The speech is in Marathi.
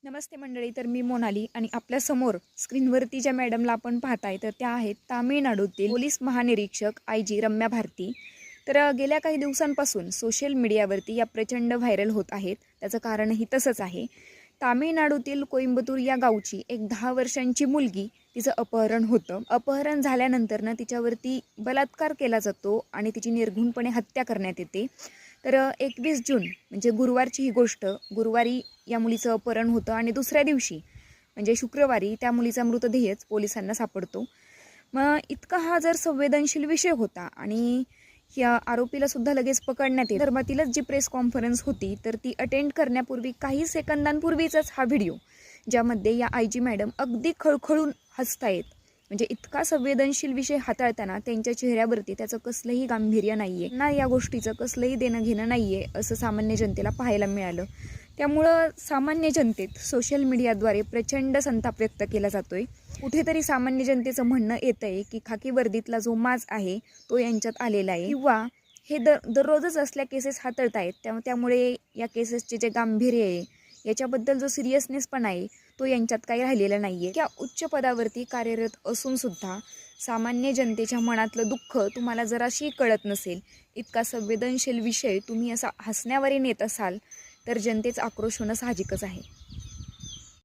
नमस्ते मंडळी. तर मी मोनाली आणि आपल्यासमोर स्क्रीनवरती ज्या मॅडमला आपण पाहताय तर त्या आहेत तामिळनाडूतील पोलीस महानिरीक्षक IG रम्या भारती. तर गेल्या काही दिवसांपासून सोशल मीडियावरती या प्रचंड व्हायरल होत आहेत. त्याचं कारणही तसंच आहे. तामिळनाडूतील कोइंबतूर या गावची एक 10 वर्षांची मुलगी, तिचं अपहरण होतं. अपहरण झाल्यानंतर ना तिच्यावरती बलात्कार केला जातो आणि तिची निर्घृणपणे हत्या करण्यात येते. तर 21 जून म्हणजे गुरुवारची ही गोष्ट. गुरुवारी या मुलीचं अपहरण होतं आणि दुसऱ्या दिवशी म्हणजे शुक्रवारी त्या मुलीचा मृतदेहच पोलिसांना सापडतो. मग इतका हा जर संवेदनशील विषय होता आणि या आरोपीला सुद्धा लगेच पकडण्यात येत. धर्मातीलच जी प्रेस कॉन्फरन्स होती तर ती अटेंड करण्यापूर्वी काही सेकंदांपूर्वीचाच हा व्हिडिओ, ज्यामध्ये या IG मॅडम अगदी खळखळून हसतायत. म्हणजे इतका संवेदनशील विषय हाताळताना त्यांच्या चेहऱ्यावरती त्याचं कसलंही गांभीर्य नाहीये ना, या गोष्टीचं कसलंही देणं घेणं नाहीये असं सामान्य जनतेला पाहायला मिळालं. त्यामुळं सामान्य जनतेत सोशल मीडियाद्वारे प्रचंड संताप व्यक्त केला जातोय. कुठेतरी सामान्य जनतेचं म्हणणं येतंय की खाकी वर्दीतला जो माज आहे तो यांच्यात आलेला आहे, किंवा हे दररोजच असल्या केसेस हाताळतायत त्यामुळे या केसेसचे जे गांभीर्य आहे, याच्याबद्दल जो सिरियसनेस पण आहे तो यांच्यात काही राहिलेला नाहीये. त्या उच्च पदावरती कार्यरत असून सुद्धा सामान्य जनतेच्या मनातलं दुःख तुम्हाला जराशी कळत नसेल, इतका संवेदनशील विषय तुम्ही असा हसण्यावरी नेत असाल, तर जनतेचा आक्रोश होणं साहजिकच आहे.